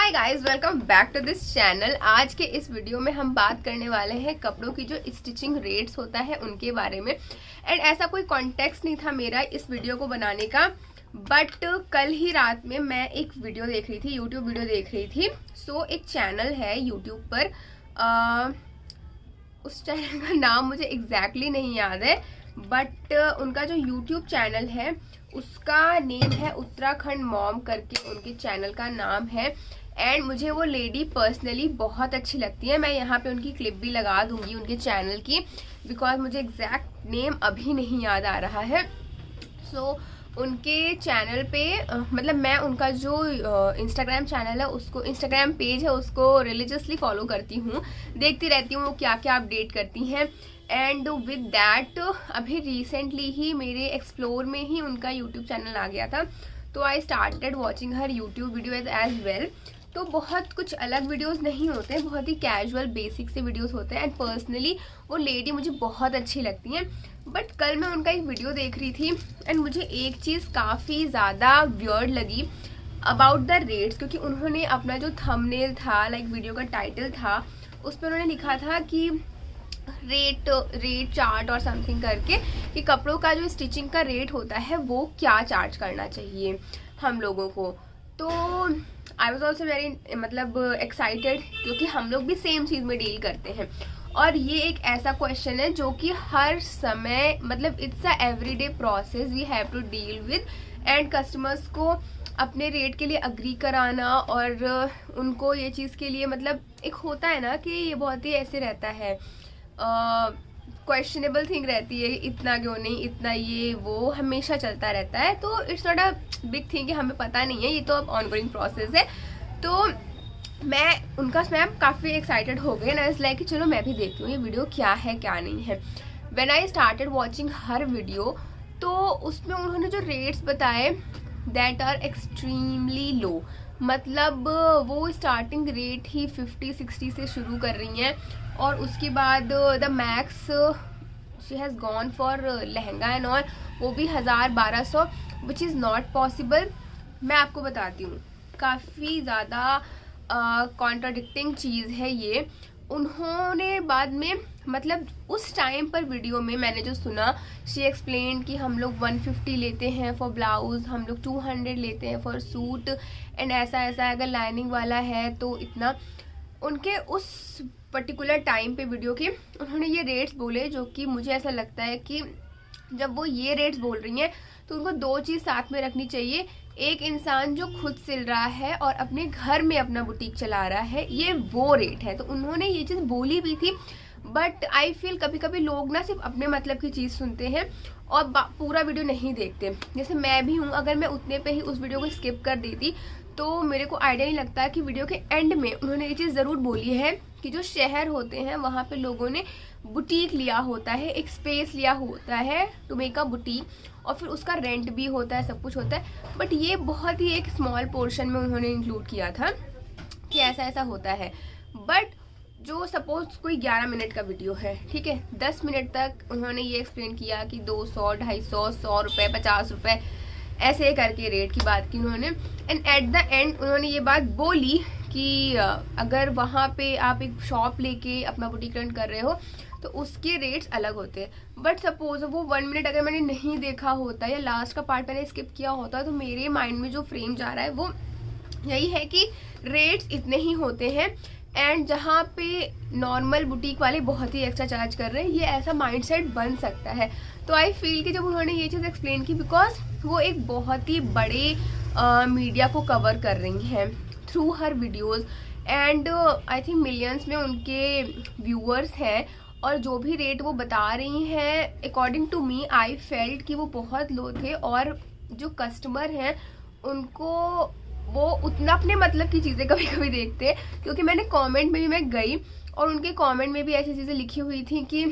Hi guys, welcome back to this channel. आज के इस वीडियो में हम बात करने वाले हैं कपड़ों की जो स्टिचिंग रेट्स होता है उनके बारे में। एंड ऐसा कोई कॉन्टेक्स्ट नहीं था मेरा इस वीडियो को बनाने का, बट कल ही रात में मैं एक वीडियो देख रही थी, यूट्यूब वीडियो देख रही थी। सो एक चैनल है यूट्यूब पर, उस चैनल का नाम मुझे एग्जैक्टली नहीं याद है, बट उनका जो यूट्यूब चैनल है उसका नेम है उत्तराखंड मॉम करके उनके चैनल का नाम है। एंड मुझे वो लेडी पर्सनली बहुत अच्छी लगती है। मैं यहाँ पे उनकी क्लिप भी लगा दूंगी उनके चैनल की, बिकॉज मुझे एग्जैक्ट नेम अभी नहीं याद आ रहा है। सो उनके चैनल पे मतलब मैं उनका जो इंस्टाग्राम चैनल है उसको, इंस्टाग्राम पेज है उसको रिलीजियसली फॉलो करती हूँ, देखती रहती हूँ वो क्या क्या अपडेट करती हैं। एंड विद दैट अभी रिसेंटली ही मेरे एक्सप्लोर में ही उनका यूट्यूब चैनल आ गया था, तो I started watching her YouTube video as well. तो बहुत कुछ अलग वीडियोस नहीं होते हैं, बहुत ही कैजुअल बेसिक से वीडियोस होते हैं। एंड पर्सनली वो लेडी मुझे बहुत अच्छी लगती हैं। बट कल मैं उनका एक वीडियो देख रही थी एंड मुझे एक चीज़ काफ़ी ज़्यादा वियर्ड लगी अबाउट द रेट्स, क्योंकि उन्होंने अपना जो थंबनेल था, लाइक वीडियो का टाइटल था, उस पर उन्होंने लिखा था कि रेट चार्ट और समथिंग करके, कि कपड़ों का जो स्टिचिंग का रेट होता है वो क्या चार्ज करना चाहिए हम लोगों को। तो आई वॉज ऑल्सो वेरी मतलब एक्साइटेड, क्योंकि हम लोग भी सेम चीज़ में डील करते हैं। और ये एक ऐसा क्वेश्चन है जो कि हर समय मतलब it's a everyday process we have to deal with. And customers को अपने रेट के लिए अग्री कराना और उनको ये चीज़ के लिए मतलब एक होता है ना कि ये बहुत ही ऐसे रहता है, क्वेश्चनेबल थिंग रहती है, इतना क्यों नहीं, इतना ये वो हमेशा चलता रहता है। तो it's not a big thing कि हमें पता नहीं है, ये तो अब ऑनगोइंग प्रोसेस है। तो मैं काफ़ी एक्साइटेड हो गई ना, इसलिए कि चलो मैं भी देखती हूँ ये वीडियो क्या है क्या नहीं है। When I started watching her video, तो उसमें उन्होंने जो रेट्स बताए दैट आर एक्सट्रीमली लो। मतलब वो स्टार्टिंग रेट ही 50-60 से शुरू कर रही हैं, और उसके बाद the max she has gone for lehenga and all, वो भी 1000-1200, विच इज़ नॉट पॉसिबल। मैं आपको बताती हूँ, काफ़ी ज़्यादा कॉन्ट्राडिक्टिंग चीज़ है ये। उन्होंने बाद में मतलब उस टाइम पर वीडियो में मैंने जो सुना, शी एक्सप्लेन कि हम लोग 150 लेते हैं फॉर ब्लाउज, हम लोग 200 लेते हैं फॉर सूट, एंड ऐसा ऐसा अगर लाइनिंग वाला है तो इतना। उनके उस पर्टिकुलर टाइम पे वीडियो के उन्होंने ये रेट्स बोले, जो कि मुझे ऐसा लगता है कि जब वो ये रेट्स बोल रही हैं तो उनको दो चीज़ साथ में रखनी चाहिए। एक इंसान जो खुद सिल रहा है और अपने घर में अपना बुटीक चला रहा है, ये वो रेट है। तो उन्होंने ये चीज़ बोली भी थी, बट आई फील कभी कभी लोग ना सिर्फ अपने मतलब की चीज़ सुनते हैं और पूरा वीडियो नहीं देखते। जैसे मैं भी हूँ, अगर मैं उतने पे ही उस वीडियो को स्किप कर देती तो मेरे को आइडिया नहीं लगता कि वीडियो के एंड में उन्होंने ये चीज़ ज़रूर बोली है कि जो शहर होते हैं वहाँ पे लोगों ने बुटीक लिया होता है, एक स्पेस लिया होता है टू मेक अ बुटीक, और फिर उसका रेंट भी होता है, सब कुछ होता है। बट ये बहुत ही एक स्मॉल पोर्शन में उन्होंने इंक्लूड किया था कि ऐसा ऐसा होता है। बट जो सपोज कोई 11 मिनट का वीडियो है, ठीक है, 10 मिनट तक उन्होंने ये एक्सप्लेन किया कि 200, 250, 100 रुपये, 50 रुपये ऐसे करके रेट की बात की उन्होंने। एंड एट द एंड उन्होंने ये बात बोली कि अगर वहाँ पे आप एक शॉप लेके अपना बुटीक रन कर रहे हो तो उसके रेट्स अलग होते हैं। बट सपोज वो 1 मिनट अगर मैंने नहीं देखा होता या लास्ट का पार्ट मैंने स्किप किया होता, तो मेरे माइंड में जो फ्रेम जा रहा है वो यही है कि रेट्स इतने ही होते हैं। एंड जहाँ पे नॉर्मल बुटीक वाले बहुत ही एक्स्ट्रा चार्ज कर रहे हैं, ये ऐसा माइंडसेट बन सकता है। तो आई फील कि जब उन्होंने ये चीज़ एक्सप्लेन की, बिकॉज वो एक बहुत ही बड़े मीडिया को कवर कर रही हैं through her videos, and I think millions में उनके व्यूअर्स हैं, और जो भी रेट वो बता रही हैं according to me I felt कि वो बहुत लो थे। और जो कस्टमर हैं उनको वो उतना अपने मतलब की चीज़ें कभी कभी देखते हैं, क्योंकि मैंने कमेंट में भी मैं गई और उनके कमेंट में भी ऐसी चीज़ें लिखी हुई थी कि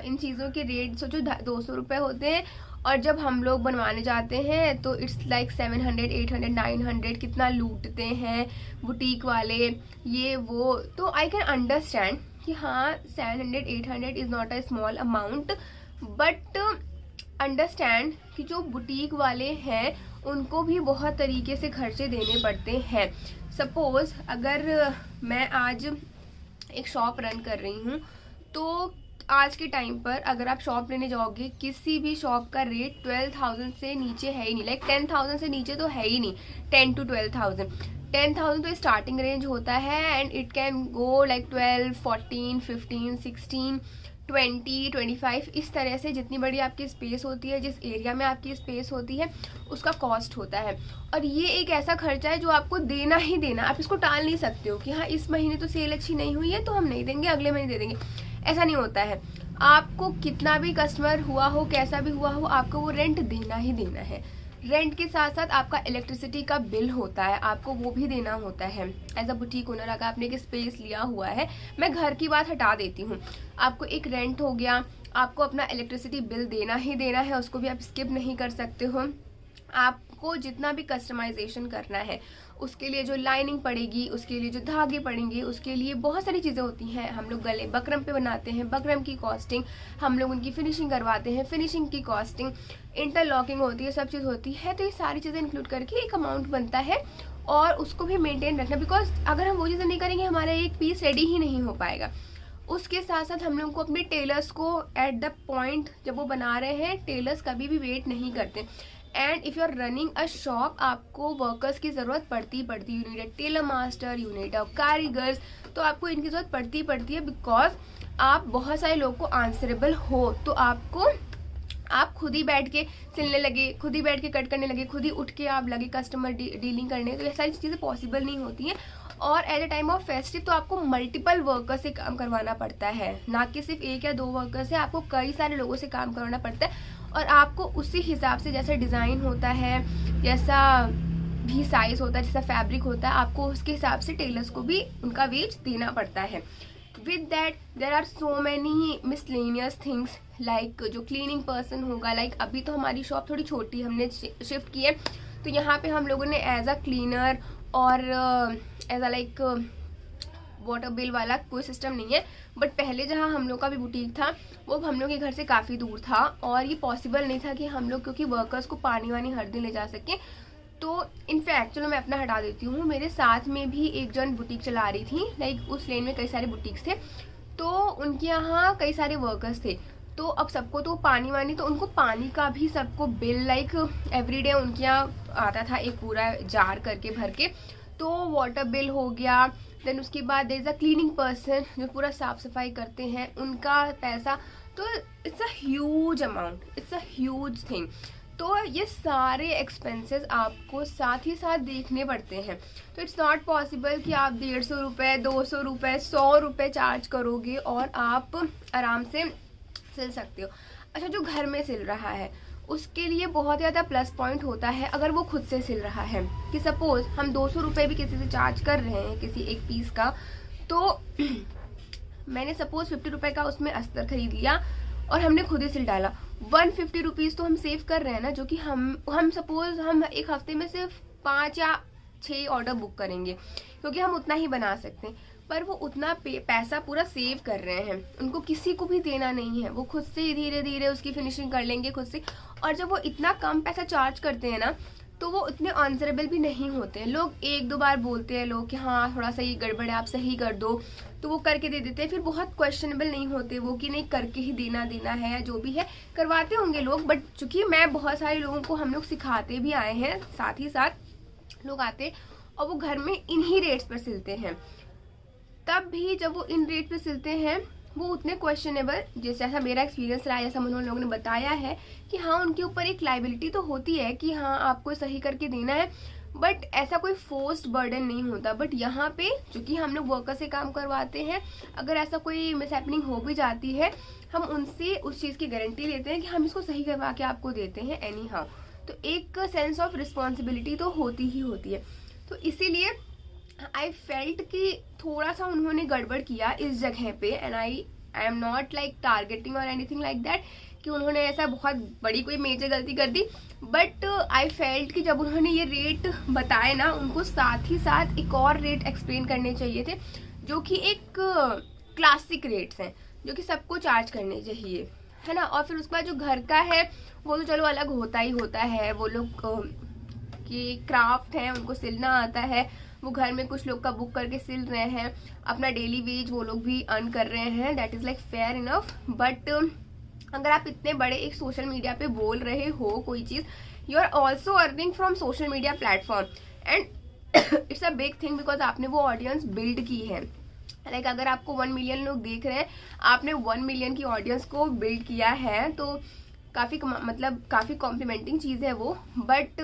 इन चीज़ों के रेट सोचो 200 रुपये होते हैं, और जब हम लोग बनवाने जाते हैं तो इट्स लाइक 700, 800, 900, कितना लूटते हैं बुटीक वाले, ये वो। तो आई कैन अंडरस्टैंड कि हाँ 700, 800 is not a small amount, but understand कि जो बुटीक वाले हैं उनको भी बहुत तरीके से खर्चे देने पड़ते हैं। सपोज अगर मैं आज एक शॉप रन कर रही हूँ, तो आज के टाइम पर अगर आप शॉप लेने जाओगे, किसी भी शॉप का रेट 12,000 से नीचे है ही नहीं, लाइक 10,000 से नीचे तो है ही नहीं। 10 to 12,000, 10,000 तो स्टार्टिंग रेंज होता है and it can go like 12, 14, 15, 16, 20, 25, इस तरह से जितनी बड़ी आपकी स्पेस होती है, जिस एरिया में आपकी स्पेस होती है, उसका कॉस्ट होता है। और ये एक ऐसा खर्चा है जो आपको देना ही देना, आप इसको टाल नहीं सकते हो कि हाँ इस महीने तो सेल अच्छी नहीं हुई है तो हम नहीं देंगे, अगले महीने दे देंगे, ऐसा नहीं होता है। आपको कितना भी कस्टमर हुआ हो, कैसा भी हुआ हो, आपको वो रेंट देना ही देना है। रेंट के साथ साथ आपका इलेक्ट्रिसिटी का बिल होता है, आपको वो भी देना होता है। एज अ बुटीक ओनर अगर आपने एक स्पेस लिया हुआ है, मैं घर की बात हटा देती हूँ, आपको एक रेंट हो गया, आपको अपना इलेक्ट्रिसिटी बिल देना ही देना है, उसको भी आप स्किप नहीं कर सकते हो। आपको जितना भी कस्टमाइजेशन करना है, उसके लिए जो लाइनिंग पड़ेगी, उसके लिए जो धागे पड़ेंगे, उसके लिए बहुत सारी चीज़ें होती हैं। हम लोग गले बकरम पे बनाते हैं, बकरम की कॉस्टिंग, हम लोग उनकी फिनिशिंग करवाते हैं, फिनिशिंग की कॉस्टिंग, इंटरलॉकिंग होती है, सब चीज़ होती है। तो ये सारी चीज़ें इंक्लूड करके एक अमाउंट बनता है और उसको भी मेंटेन रखना, बिकॉज अगर हम वो चीज़ें नहीं करेंगे हमारा एक पीस रेडी ही नहीं हो पाएगा। उसके साथ साथ हम लोग को अपने टेलर्स को एट द पॉइंट जब वो बना रहे हैं, टेलर्स कभी भी वेट नहीं करते। And if you are running a shop, आपको वर्कर्स की जरूरत पड़ती you need a tailor master, you need a कारीगर्स, तो आपको इनकी जरूरत पड़ती है, बिकॉज आप बहुत सारे लोग को आंसरेबल हो। तो आप खुद ही बैठ के सिलने लगे, खुद ही बैठ के कट करने लगे, खुद ही उठ के आप लगे कस्टमर डीलिंग करने, तो ये सारी चीज़ें पॉसिबल नहीं होती हैं। और at the time of festive तो आपको मल्टीपल वर्कर से काम करवाना पड़ता है, ना कि सिर्फ एक या दो वर्कर से, आपको कई सारे लोगों से काम करवाना पड़ता है। और आपको उसी हिसाब से, जैसा डिज़ाइन होता है, जैसा भी साइज होता है, जैसा फैब्रिक होता है, आपको उसके हिसाब से टेलर्स को भी उनका वेज देना पड़ता है। With that there are so many miscellaneous things, like जो क्लीनिंग पर्सन होगा, लाइक अभी तो हमारी शॉप थोड़ी छोटी हमने शिफ्ट की है, तो यहाँ पे हम लोगों ने एज अ क्लीनर और as a like water bill वाला कोई सिस्टम नहीं है। बट पहले जहाँ हम लोग का भी बुटीक था, वो हम लोग के घर से काफ़ी दूर था और ये पॉसिबल नहीं था कि हम लोग क्योंकि वर्कर्स को पानी वानी हर दिन ले जा सकें। तो इनफैक्ट चलो मैं अपना हटा देती हूँ, मेरे साथ में भी एक जन बुटीक चला रही थी, लाइक उस लेन में कई सारे बुटीक्स थे, तो उनके यहाँ कई सारे वर्कर्स थे। तो अब सबको तो पानी वानी, तो उनको पानी का भी सबको बिल लाइक एवरीडे उनके यहाँ आता था, एक पूरा जार करके भर के, तो वाटर बिल हो गया। देन उसके बाद there is a cleaning person जो पूरा साफ सफाई करते हैं, उनका पैसा, तो it's a huge amount, it's a huge thing. तो ये सारे एक्सपेंसेस आपको साथ ही साथ देखने पड़ते हैं। तो इट्स नॉट पॉसिबल कि आप 150 रुपये, 200 रुपये, 100 रुपये चार्ज करोगे और आप आराम से सिल सकते हो। अच्छा, जो घर में सिल रहा है उसके लिए बहुत ज़्यादा प्लस पॉइंट होता है अगर वो खुद से सिल रहा है, कि सपोज हम 200 रुपये भी किसी से चार्ज कर रहे हैं किसी एक पीस का, तो मैंने सपोज 50 रुपये का उसमें अस्तर खरीद लिया और हमने खुद ही सिल डाला, 150 रुपीज़ तो हम सेव कर रहे हैं ना, जो कि हम सपोज हम एक हफ्ते में सिर्फ 5 या 6 ऑर्डर बुक करेंगे क्योंकि हम उतना ही बना सकते हैं, पर वो उतना पैसा पूरा सेव कर रहे हैं, उनको किसी को भी देना नहीं है, वो खुद से धीरे धीरे उसकी फिनिशिंग कर लेंगे खुद से। और जब वो इतना कम पैसा चार्ज करते हैं ना, तो वो उतने आंसरेबल भी नहीं होते हैं। लोग एक दो बार बोलते हैं लोग कि हाँ थोड़ा सा ये गड़बड़ है, आप सही कर दो, तो वो करके दे देते हैं, फिर बहुत क्वेश्चनेबल नहीं होते वो कि नहीं करके ही देना है या जो भी है, करवाते होंगे लोग। बट चूंकि मैं बहुत सारे लोगों को हम लोग सिखाते भी आए हैं, साथ ही साथ लोग आते और वो घर में इन्हीं रेट्स पर सिलते हैं, तब भी जब वो इन रेट पे सिलते हैं वो उतने क्वेश्चनेबल, जैसे ऐसा मेरा एक्सपीरियंस रहा है, जैसा उन लोगों ने बताया है कि हाँ उनके ऊपर एक लाइबिलिटी तो होती है कि हाँ आपको सही करके देना है, बट ऐसा कोई फोर्स्ड बर्डन नहीं होता। बट यहाँ पे चूंकि हम लोग वर्कर से काम करवाते हैं, अगर ऐसा कोई मिसहैपनिंग हो भी जाती है, हम उनसे उस चीज़ की गारंटी लेते हैं कि हम इसको सही करवा के आपको देते हैं एनी हाउ। तो एक सेंस ऑफ रिस्पॉन्सिबिलिटी तो होती ही होती है। तो इसीलिए आई फेल्ट कि थोड़ा सा उन्होंने गड़बड़ किया इस जगह पे, and I am not like targeting और एनीथिंग लाइक दैट कि उन्होंने ऐसा बहुत बड़ी कोई मेजर गलती कर दी, बट आई फेल्ट कि जब उन्होंने ये रेट बताए ना, उनको साथ ही साथ एक और रेट एक्सप्लेन करने चाहिए थे, जो कि एक क्लासिक रेट्स हैं जो कि सबको चार्ज करने चाहिए, है ना। और फिर उसके बाद जो घर का है वो तो चलो अलग होता ही होता है, वो लोग कि क्राफ्ट है, उनको सिलना आता है, वो घर में कुछ लोग का बुक करके सिल रहे हैं, अपना डेली वेज वो लोग भी अर्न कर रहे हैं, that is like fair enough. But अगर आप इतने बड़े एक सोशल मीडिया पे बोल रहे हो कोई चीज, you are also earning from social media platform and it's a big thing because आपने वो ऑडियंस बिल्ड की है। लाइक अगर आपको 1 मिलियन लोग देख रहे हैं, आपने 1 मिलियन की ऑडियंस को बिल्ड किया है, तो काफ़ी कॉम्प्लीमेंटिंग चीज़ है वो। बट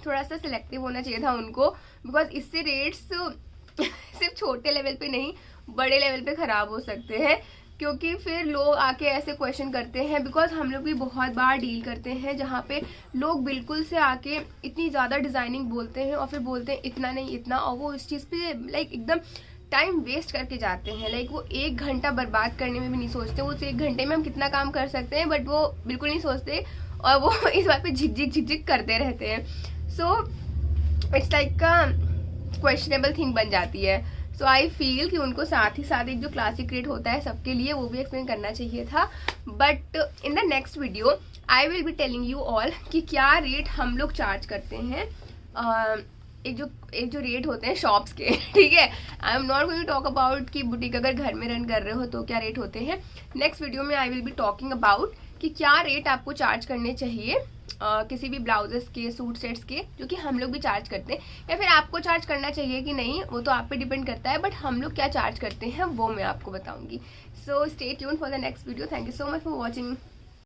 थोड़ा सा सिलेक्टिव होना चाहिए था उनको, बिकॉज इससे रेट्स सिर्फ छोटे लेवल पे नहीं बड़े लेवल पे ख़राब हो सकते हैं, क्योंकि फिर लोग आके ऐसे क्वेश्चन करते हैं। बिकॉज हम लोग भी बहुत बार डील करते हैं जहाँ पे लोग बिल्कुल से आके इतनी ज़्यादा डिज़ाइनिंग बोलते हैं और फिर बोलते हैं इतना नहीं इतना, और वो इस चीज़ पे लाइक एकदम टाइम वेस्ट करके जाते हैं। लाइक वो 1 घंटा बर्बाद करने में भी नहीं सोचते, वो 1 घंटे में हम कितना काम कर सकते हैं, बट वो बिल्कुल नहीं सोचते और वो इस बात पे झिक करते रहते हैं। सो इट्स लाइक का क्वेश्चनेबल थिंग बन जाती है। सो आई फील कि उनको साथ ही साथ एक जो क्लासिक रेट होता है सबके लिए वो भी एक्सप्लेन करना चाहिए था। But in the next video I will be telling you all कि क्या रेट हम लोग चार्ज करते हैं, एक जो रेट होते हैं शॉप्स के, ठीक है। I am not going to talk about कि बुटीक अगर घर में रन कर रहे हो तो क्या रेट होते हैं। नेक्स्ट वीडियो में I will be talking about कि क्या रेट आपको चार्ज करने चाहिए किसी भी ब्लाउजेस के, सूट सेट्स के, जो कि हम लोग भी चार्ज करते हैं, या फिर आपको चार्ज करना चाहिए कि नहीं, वो तो आप पे डिपेंड करता है। बट हम लोग क्या चार्ज करते हैं वो मैं आपको बताऊंगी। So stay tune for the next video. Thank you so much for watching.